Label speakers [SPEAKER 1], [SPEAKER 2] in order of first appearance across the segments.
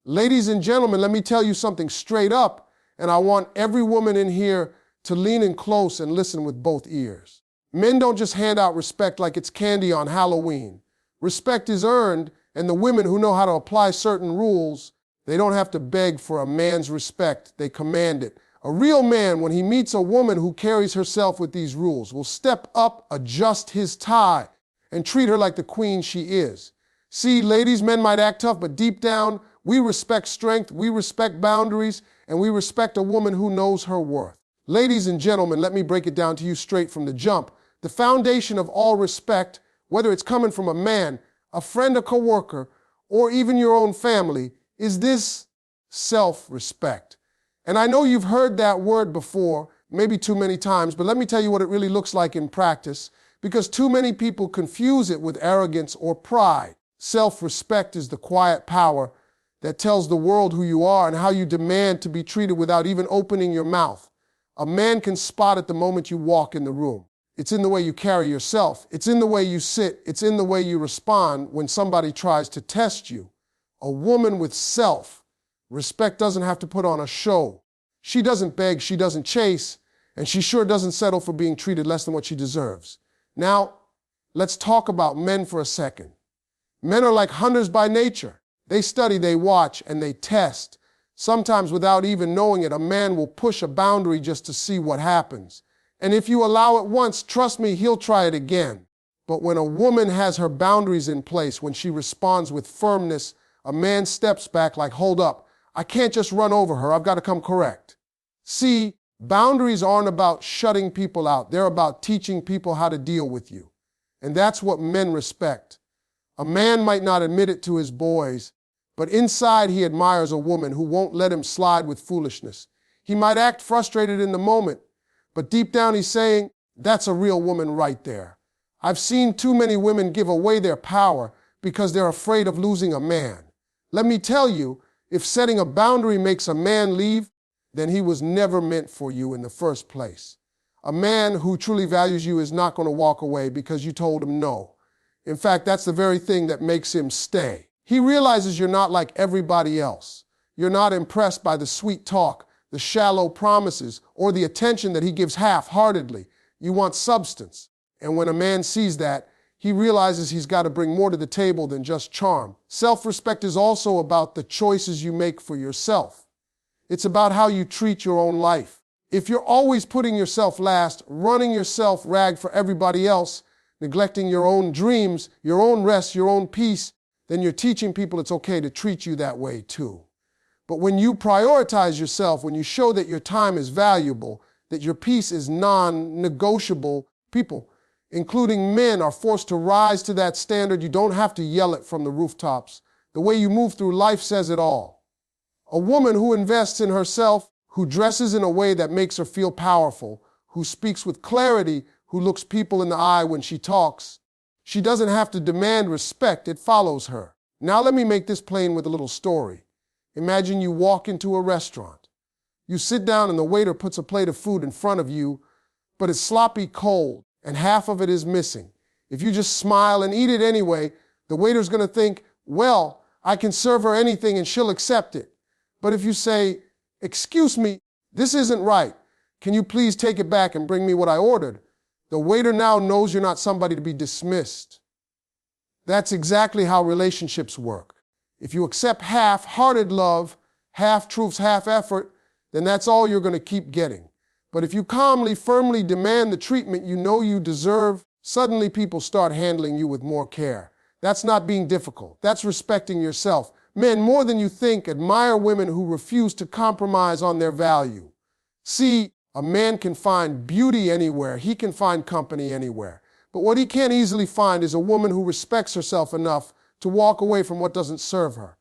[SPEAKER 1] Ladies and gentlemen, let me tell you something straight up, and I want every woman in here to lean in close and listen with both ears. Men don't just hand out respect like it's candy on Halloween. Respect is earned, and the women who know how to apply certain rules, they don't have to beg for a man's respect, they command it. A real man, when he meets a woman who carries herself with these rules, will step up, adjust his tie, and treat her like the queen she is. See, ladies, men might act tough, but deep down, we respect strength, we respect boundaries, and we respect a woman who knows her worth. Ladies and gentlemen, let me break it down to you straight from the jump. The foundation of all respect, whether it's coming from a man, a friend, a coworker, or even your own family, is this self-respect. And I know you've heard that word before, maybe too many times, but let me tell you what it really looks like in practice, because too many people confuse it with arrogance or pride. Self-respect is the quiet power that tells the world who you are and how you demand to be treated without even opening your mouth. A man can spot it the moment you walk in the room. It's in the way you carry yourself. It's in the way you sit. It's in the way you respond when somebody tries to test you. A woman with self-respect doesn't have to put on a show. She doesn't beg, she doesn't chase, and she sure doesn't settle for being treated less than what she deserves. Now, let's talk about men for a second. Men are like hunters by nature. They study, they watch, and they test. Sometimes without even knowing it, a man will push a boundary just to see what happens. And if you allow it once, trust me, he'll try it again. But when a woman has her boundaries in place, when she responds with firmness, a man steps back like, hold up, I can't just run over her, I've got to come correct. See, boundaries aren't about shutting people out. They're about teaching people how to deal with you. And that's what men respect. A man might not admit it to his boys, but inside he admires a woman who won't let him slide with foolishness. He might act frustrated in the moment, but deep down he's saying, that's a real woman right there. I've seen too many women give away their power because they're afraid of losing a man. Let me tell you, if setting a boundary makes a man leave, then he was never meant for you in the first place. A man who truly values you is not going to walk away because you told him no. In fact, that's the very thing that makes him stay. He realizes you're not like everybody else. You're not impressed by the sweet talk, the shallow promises, or the attention that he gives half-heartedly. You want substance. And when a man sees that, he realizes he's got to bring more to the table than just charm. Self-respect is also about the choices you make for yourself. It's about how you treat your own life. If you're always putting yourself last, running yourself rag for everybody else, neglecting your own dreams, your own rest, your own peace, then you're teaching people it's okay to treat you that way too. But when you prioritize yourself, when you show that your time is valuable, that your peace is non-negotiable, people, including men, are forced to rise to that standard. You don't have to yell it from the rooftops. The way you move through life says it all. A woman who invests in herself, who dresses in a way that makes her feel powerful, who speaks with clarity, who looks people in the eye when she talks, she doesn't have to demand respect, it follows her. Now let me make this plain with a little story. Imagine you walk into a restaurant. You sit down and the waiter puts a plate of food in front of you, but it's sloppy cold and half of it is missing. If you just smile and eat it anyway, the waiter's going to think, well, I can serve her anything and she'll accept it. But if you say, excuse me, this isn't right. Can you please take it back and bring me what I ordered? The waiter now knows you're not somebody to be dismissed. That's exactly how relationships work. If you accept half-hearted love, half-truths, half-effort, then that's all you're going to keep getting. But if you calmly, firmly demand the treatment you know you deserve, suddenly people start handling you with more care. That's not being difficult. That's respecting yourself. Men, more than you think, admire women who refuse to compromise on their value. See, a man can find beauty anywhere. He can find company anywhere. But what he can't easily find is a woman who respects herself enough to walk away from what doesn't serve her.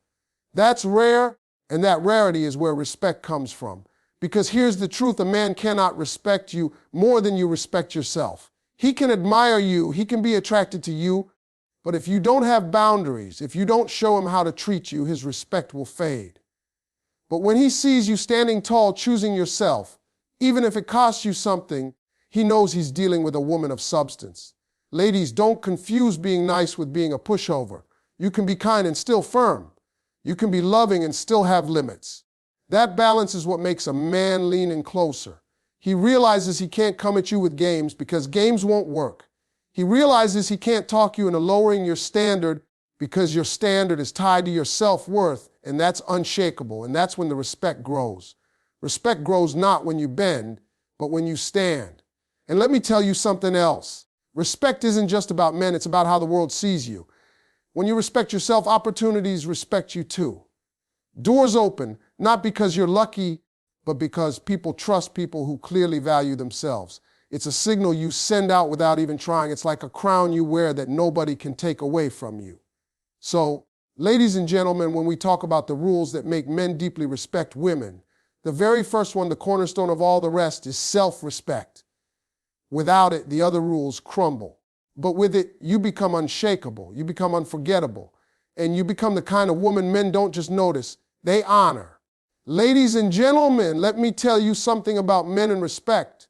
[SPEAKER 1] That's rare, and that rarity is where respect comes from. Because here's the truth, a man cannot respect you more than you respect yourself. He can admire you, he can be attracted to you, but if you don't have boundaries, if you don't show him how to treat you, his respect will fade. But when he sees you standing tall, choosing yourself, even if it costs you something, he knows he's dealing with a woman of substance. Ladies, don't confuse being nice with being a pushover. You can be kind and still firm. You can be loving and still have limits. That balance is what makes a man lean in closer. He realizes he can't come at you with games because games won't work. He realizes he can't talk you into lowering your standard because your standard is tied to your self-worth, and that's unshakable, and that's when the respect grows. Respect grows not when you bend, but when you stand. And let me tell you something else. Respect isn't just about men, it's about how the world sees you. When you respect yourself, opportunities respect you too. Doors open, not because you're lucky, but because people trust people who clearly value themselves. It's a signal you send out without even trying. It's like a crown you wear that nobody can take away from you. So, ladies and gentlemen, when we talk about the rules that make men deeply respect women, the very first one, the cornerstone of all the rest, is self-respect. Without it, the other rules crumble. But with it, you become unshakable, you become unforgettable, and you become the kind of woman men don't just notice, they honor. Ladies and gentlemen, let me tell you something about men and respect.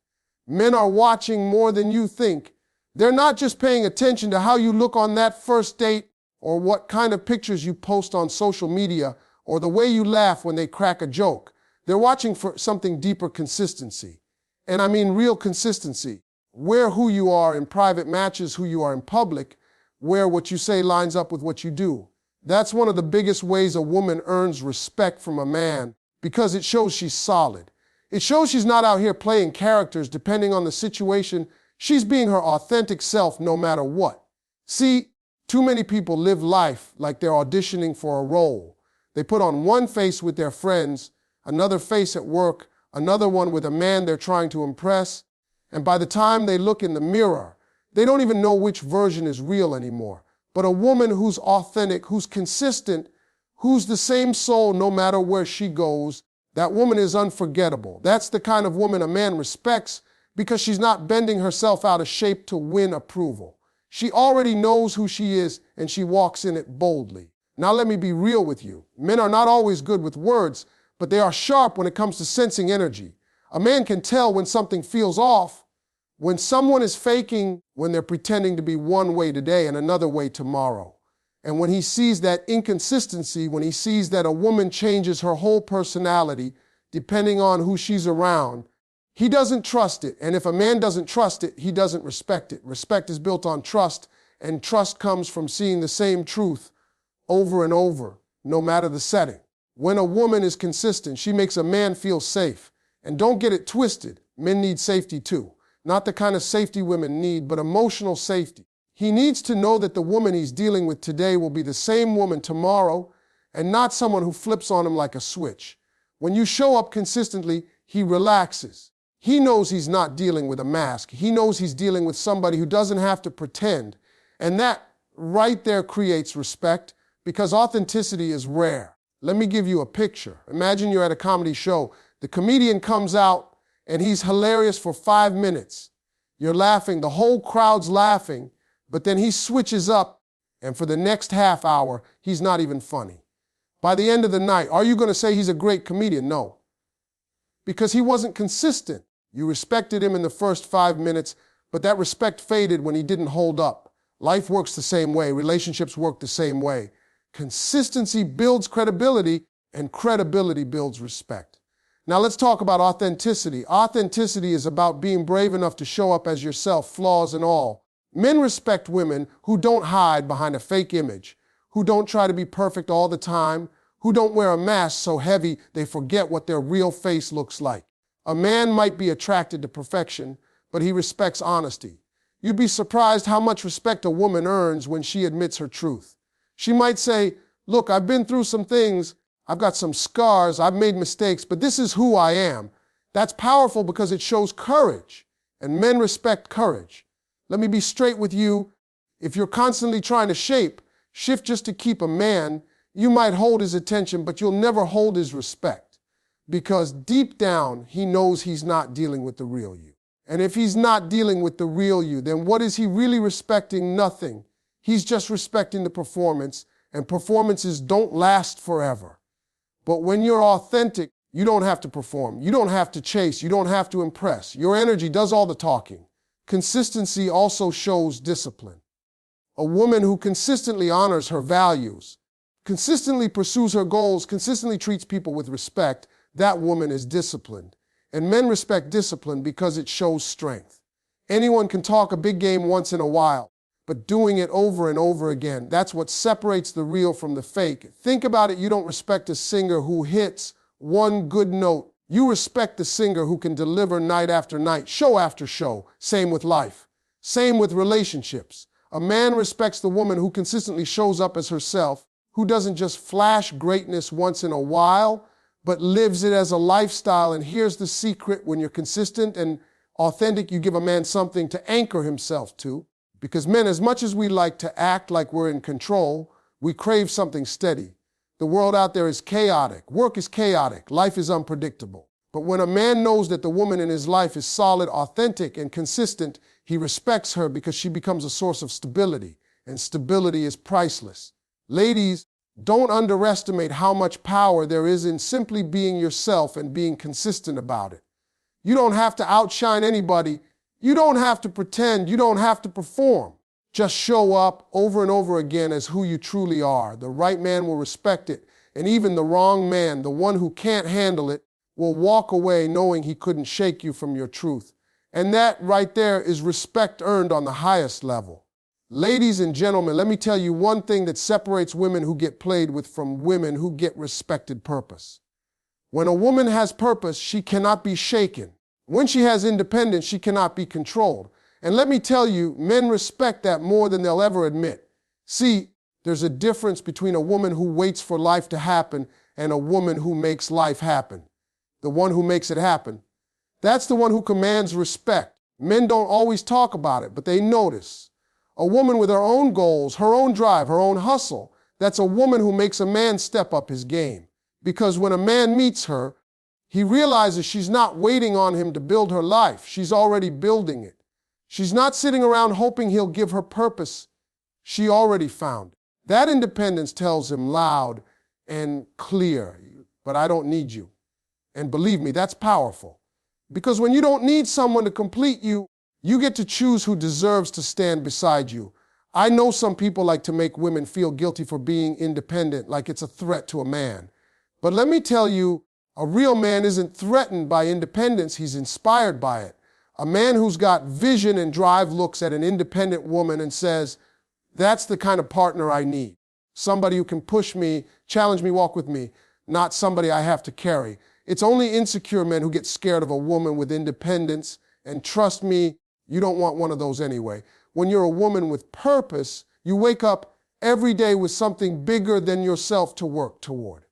[SPEAKER 1] Men are watching more than you think. They're not just paying attention to how you look on that first date or what kind of pictures you post on social media or the way you laugh when they crack a joke. They're watching for something deeper, consistency. And I mean real consistency. Where who you are in private matches, who you are in public, where what you say lines up with what you do. That's one of the biggest ways a woman earns respect from a man because it shows she's solid. It shows she's not out here playing characters depending on the situation. She's being her authentic self no matter what. See, too many people live life like they're auditioning for a role. They put on one face with their friends, another face at work, another one with a man they're trying to impress, and by the time they look in the mirror, they don't even know which version is real anymore. But a woman who's authentic, who's consistent, who's the same soul no matter where she goes, that woman is unforgettable. That's the kind of woman a man respects because she's not bending herself out of shape to win approval. She already knows who she is and she walks in it boldly. Now let me be real with you. Men are not always good with words, but they are sharp when it comes to sensing energy. A man can tell when something feels off, when someone is faking, when they're pretending to be one way today and another way tomorrow. And when he sees that inconsistency, when he sees that a woman changes her whole personality depending on who she's around, he doesn't trust it. And if a man doesn't trust it, he doesn't respect it. Respect is built on trust, and trust comes from seeing the same truth over and over, no matter the setting. When a woman is consistent, she makes a man feel safe. And don't get it twisted, men need safety too. Not the kind of safety women need, but emotional safety. He needs to know that the woman he's dealing with today will be the same woman tomorrow and not someone who flips on him like a switch. When you show up consistently, he relaxes. He knows he's not dealing with a mask. He knows he's dealing with somebody who doesn't have to pretend. And that right there creates respect because authenticity is rare. Let me give you a picture. Imagine you're at a comedy show. The comedian comes out and he's hilarious for 5 minutes. You're laughing, the whole crowd's laughing, but then he switches up and for the next half hour, he's not even funny. By the end of the night, are you going to say he's a great comedian? No. Because he wasn't consistent. You respected him in the first 5 minutes, but that respect faded when he didn't hold up. Life works the same way. Relationships work the same way. Consistency builds credibility, and credibility builds respect. Now let's talk about authenticity. Authenticity is about being brave enough to show up as yourself, flaws and all. Men respect women who don't hide behind a fake image, who don't try to be perfect all the time, who don't wear a mask so heavy they forget what their real face looks like. A man might be attracted to perfection, but he respects honesty. You'd be surprised how much respect a woman earns when she admits her truth. She might say, look, I've been through some things, I've got some scars, I've made mistakes, but this is who I am. That's powerful because it shows courage, and men respect courage. Let me be straight with you. If you're constantly trying to shift just to keep a man, you might hold his attention, but you'll never hold his respect. Because deep down, he knows he's not dealing with the real you. And if he's not dealing with the real you, then what is he really respecting? Nothing. He's just respecting the performance, and performances don't last forever. But when you're authentic, you don't have to perform. You don't have to chase. You don't have to impress. Your energy does all the talking. Consistency also shows discipline. A woman who consistently honors her values, consistently pursues her goals, consistently treats people with respect, that woman is disciplined. And men respect discipline because it shows strength. Anyone can talk a big game once in a while, but doing it over and over again, that's what separates the real from the fake. Think about it, you don't respect a singer who hits one good note. You respect the singer who can deliver night after night, show after show. Same with life. Same with relationships. A man respects the woman who consistently shows up as herself, who doesn't just flash greatness once in a while, but lives it as a lifestyle. And here's the secret: when you're consistent and authentic, you give a man something to anchor himself to. Because men, as much as we like to act like we're in control, we crave something steady. The world out there is chaotic. Work is chaotic. Life is unpredictable. But when a man knows that the woman in his life is solid, authentic, and consistent, he respects her because she becomes a source of stability. And stability is priceless. Ladies, don't underestimate how much power there is in simply being yourself and being consistent about it. You don't have to outshine anybody. You don't have to pretend. You don't have to perform. Just show up over and over again as who you truly are. The right man will respect it. And even the wrong man, the one who can't handle it, will walk away knowing he couldn't shake you from your truth. And that right there is respect earned on the highest level. Ladies and gentlemen, let me tell you one thing that separates women who get played with from women who get respected: purpose. When a woman has purpose, she cannot be shaken. When she has independence, she cannot be controlled. And let me tell you, men respect that more than they'll ever admit. See, there's a difference between a woman who waits for life to happen and a woman who makes life happen. The one who makes it happen, that's the one who commands respect. Men don't always talk about it, but they notice. A woman with her own goals, her own drive, her own hustle, that's a woman who makes a man step up his game. Because when a man meets her, he realizes she's not waiting on him to build her life. She's already building it. She's not sitting around hoping he'll give her purpose. She already found it. That independence tells him loud and clear, but I don't need you. And believe me, that's powerful. Because when you don't need someone to complete you, you get to choose who deserves to stand beside you. I know some people like to make women feel guilty for being independent, like it's a threat to a man. But let me tell you, a real man isn't threatened by independence, he's inspired by it. A man who's got vision and drive looks at an independent woman and says, that's the kind of partner I need. Somebody who can push me, challenge me, walk with me, not somebody I have to carry. It's only insecure men who get scared of a woman with independence, and trust me, you don't want one of those anyway. When you're a woman with purpose, you wake up every day with something bigger than yourself to work toward.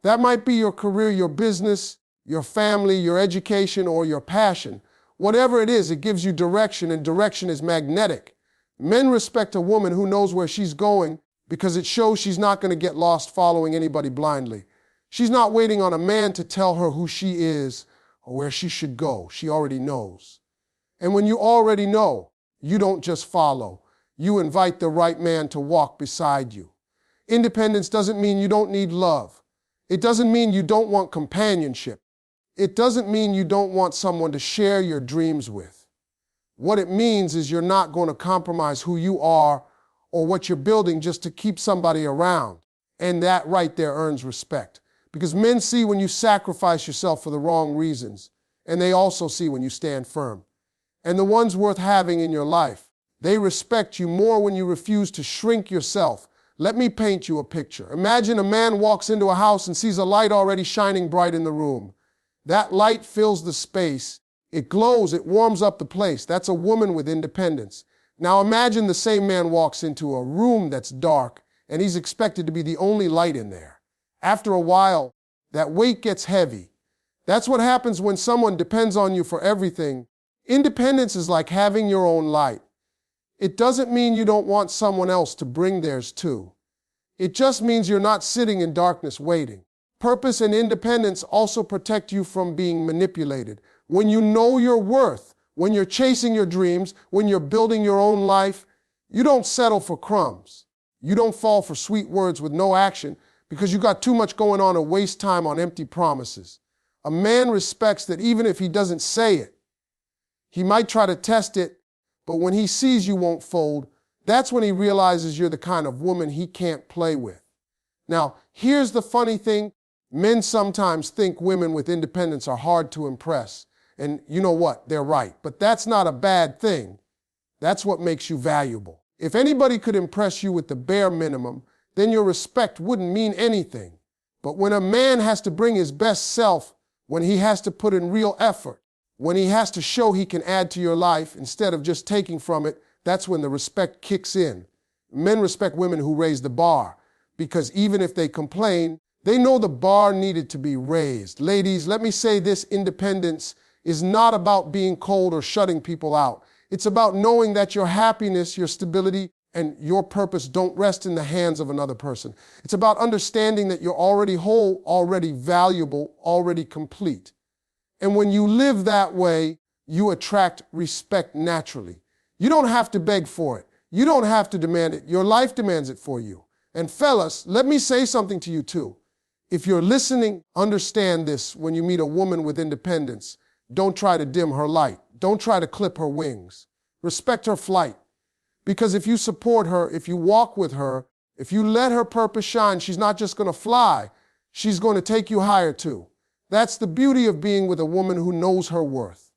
[SPEAKER 1] That might be your career, your business, your family, your education, or your passion. Whatever it is, it gives you direction, and direction is magnetic. Men respect a woman who knows where she's going because it shows she's not going to get lost following anybody blindly. She's not waiting on a man to tell her who she is or where she should go. She already knows. And when you already know, you don't just follow. You invite the right man to walk beside you. Independence doesn't mean you don't need love. It doesn't mean you don't want companionship. It doesn't mean you don't want someone to share your dreams with. What it means is you're not going to compromise who you are or what you're building just to keep somebody around. And that right there earns respect. Because men see when you sacrifice yourself for the wrong reasons, and they also see when you stand firm. And the ones worth having in your life, they respect you more when you refuse to shrink yourself. Let me paint you a picture. Imagine a man walks into a house and sees a light already shining bright in the room. That light fills the space. It glows, it warms up the place. That's a woman with independence. Now imagine the same man walks into a room that's dark and he's expected to be the only light in there. After a while, that weight gets heavy. That's what happens when someone depends on you for everything. Independence is like having your own light. It doesn't mean you don't want someone else to bring theirs too. It just means you're not sitting in darkness waiting. Purpose and independence also protect you from being manipulated. When you know your worth, when you're chasing your dreams, when you're building your own life, you don't settle for crumbs. You don't fall for sweet words with no action because you got too much going on and waste time on empty promises. A man respects that even if he doesn't say it, he might try to test it, but when he sees you won't fold, that's when he realizes you're the kind of woman he can't play with. Now, here's the funny thing. Men sometimes think women with independence are hard to impress. And you know what? They're right. But that's not a bad thing. That's what makes you valuable. If anybody could impress you with the bare minimum, then your respect wouldn't mean anything. But when a man has to bring his best self, when he has to put in real effort, when he has to show he can add to your life instead of just taking from it, that's when the respect kicks in. Men respect women who raise the bar, because even if they complain, they know the bar needed to be raised. Ladies, let me say this: independence is not about being cold or shutting people out. It's about knowing that your happiness, your stability, and your purpose don't rest in the hands of another person. It's about understanding that you're already whole, already valuable, already complete. And when you live that way, you attract respect naturally. You don't have to beg for it. You don't have to demand it. Your life demands it for you. And fellas, let me say something to you too. If you're listening, understand this: when you meet a woman with independence, don't try to dim her light. Don't try to clip her wings. Respect her flight. Because if you support her, if you walk with her, if you let her purpose shine, she's not just going to fly, she's going to take you higher too. That's the beauty of being with a woman who knows her worth.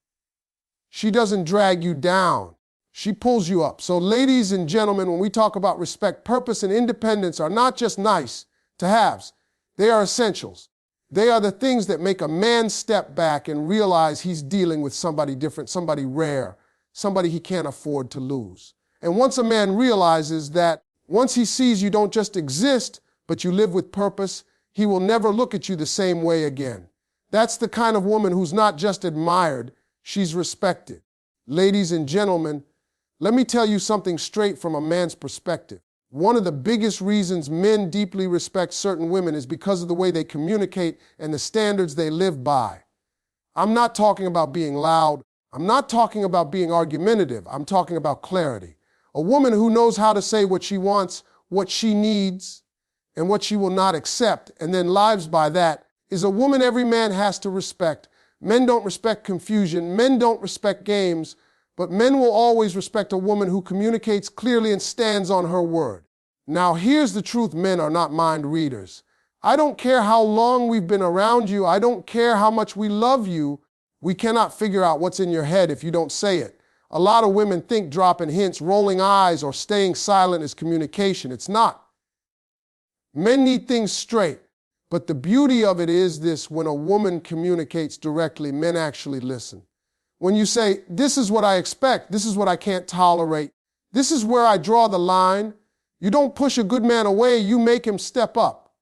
[SPEAKER 1] She doesn't drag you down. She pulls you up. So ladies and gentlemen, when we talk about respect, purpose, and independence are not just nice to haves. They are essentials. They are the things that make a man step back and realize he's dealing with somebody different, somebody rare, somebody he can't afford to lose. And once a man realizes that, once he sees you don't just exist, but you live with purpose, he will never look at you the same way again. That's the kind of woman who's not just admired, she's respected. Ladies and gentlemen, let me tell you something straight from a man's perspective. One of the biggest reasons men deeply respect certain women is because of the way they communicate and the standards they live by. I'm not talking about being loud. I'm not talking about being argumentative. I'm talking about clarity. A woman who knows how to say what she wants, what she needs, and what she will not accept, and then lives by that, is a woman every man has to respect. Men don't respect confusion. Men don't respect games. But men will always respect a woman who communicates clearly and stands on her word. Now, here's the truth: men are not mind readers. I don't care how long we've been around you. I don't care how much we love you. We cannot figure out what's in your head if you don't say it. A lot of women think dropping hints, rolling eyes, or staying silent is communication. It's not. Men need things straight. But the beauty of it is this: when a woman communicates directly, men actually listen. When you say, this is what I expect, this is what I can't tolerate, this is where I draw the line, you don't push a good man away, you make him step up.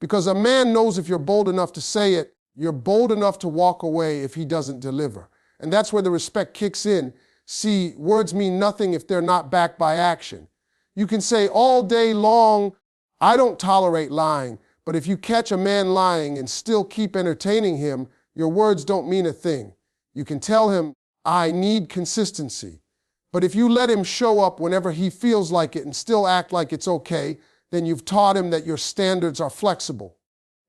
[SPEAKER 1] Because a man knows if you're bold enough to say it, you're bold enough to walk away if he doesn't deliver. And that's where the respect kicks in. See, words mean nothing if they're not backed by action. You can say all day long, I don't tolerate lying, but if you catch a man lying and still keep entertaining him, your words don't mean a thing. You can tell him, I need consistency. But if you let him show up whenever he feels like it and still act like it's okay, then you've taught him that your standards are flexible.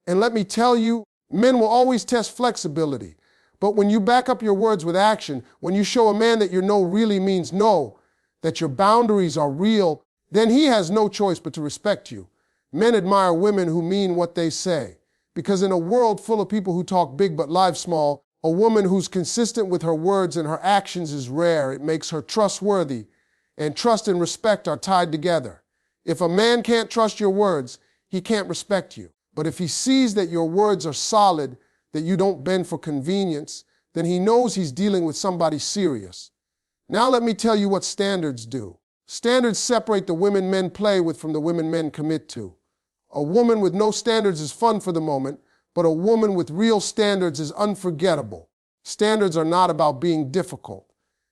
[SPEAKER 1] And let me tell you, men will always test flexibility. But when you back up your words with action, when you show a man that your no really means no, that your boundaries are real, then he has no choice but to respect you. Men admire women who mean what they say. Because in a world full of people who talk big but live small, a woman who's consistent with her words and her actions is rare. It makes her trustworthy, and trust and respect are tied together. If a man can't trust your words, he can't respect you. But if he sees that your words are solid, that you don't bend for convenience, then he knows he's dealing with somebody serious. Now let me tell you what standards do. Standards separate the women men play with from the women men commit to. A woman with no standards is fun for the moment, but a woman with real standards is unforgettable. Standards are not about being difficult.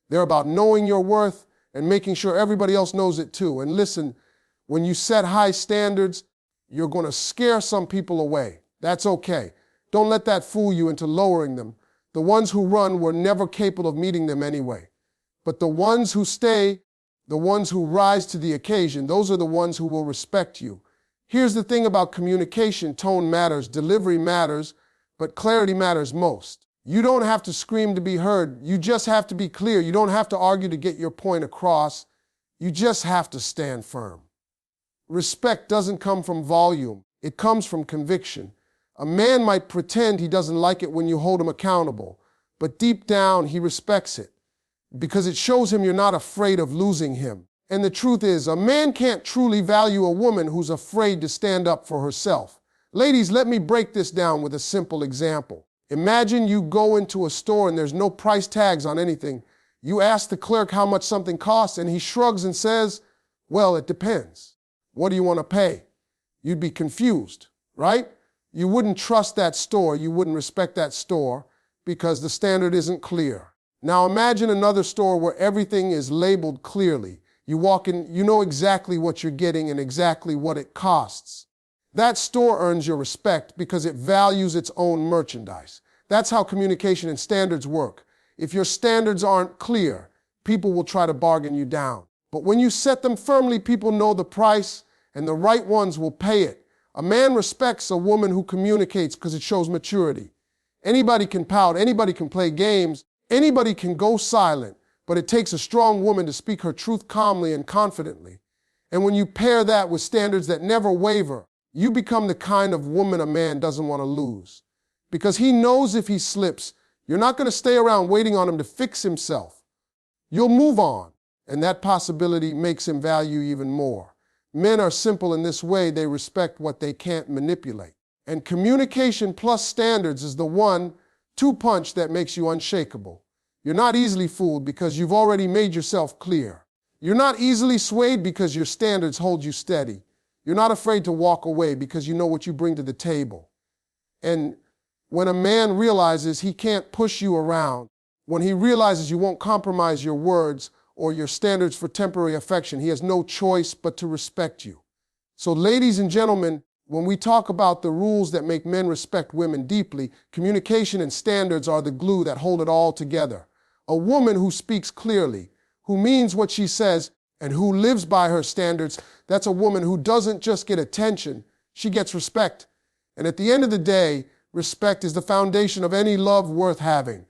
[SPEAKER 1] They're about knowing your worth and making sure everybody else knows it too. And listen, when you set high standards, you're going to scare some people away. That's okay. Don't let that fool you into lowering them. The ones who run were never capable of meeting them anyway. But the ones who stay, the ones who rise to the occasion, those are the ones who will respect you. Here's the thing about communication: tone matters, delivery matters, but clarity matters most. You don't have to scream to be heard. You just have to be clear. You don't have to argue to get your point across. You just have to stand firm. Respect doesn't come from volume. It comes from conviction. A man might pretend he doesn't like it when you hold him accountable, but deep down he respects it because it shows him you're not afraid of losing him. And the truth is, a man can't truly value a woman who's afraid to stand up for herself. Ladies, let me break this down with a simple example. Imagine you go into a store and there's no price tags on anything. You ask the clerk how much something costs and he shrugs and says, well, it depends. What do you want to pay? You'd be confused, right? You wouldn't trust that store. You wouldn't respect that store because the standard isn't clear. Now imagine another store where everything is labeled clearly. You walk in, you know exactly what you're getting and exactly what it costs. That store earns your respect because it values its own merchandise. That's how communication and standards work. If your standards aren't clear, people will try to bargain you down. But when you set them firmly, people know the price and the right ones will pay it. A man respects a woman who communicates because it shows maturity. Anybody can pout, anybody can play games, anybody can go silent, but it takes a strong woman to speak her truth calmly and confidently. And when you pair that with standards that never waver, you become the kind of woman a man doesn't want to lose. Because he knows if he slips, you're not going to stay around waiting on him to fix himself. You'll move on, and that possibility makes him value you even more. Men are simple in this way. They respect what they can't manipulate. And communication plus standards is the 1-2 punch that makes you unshakable. You're not easily fooled because you've already made yourself clear. You're not easily swayed because your standards hold you steady. You're not afraid to walk away because you know what you bring to the table. And when a man realizes he can't push you around, when he realizes you won't compromise your words or your standards for temporary affection, he has no choice but to respect you. So ladies and gentlemen, when we talk about the rules that make men respect women deeply, communication and standards are the glue that hold it all together. A woman who speaks clearly, who means what she says, and who lives by her standards, that's a woman who doesn't just get attention, she gets respect. And at the end of the day, respect is the foundation of any love worth having.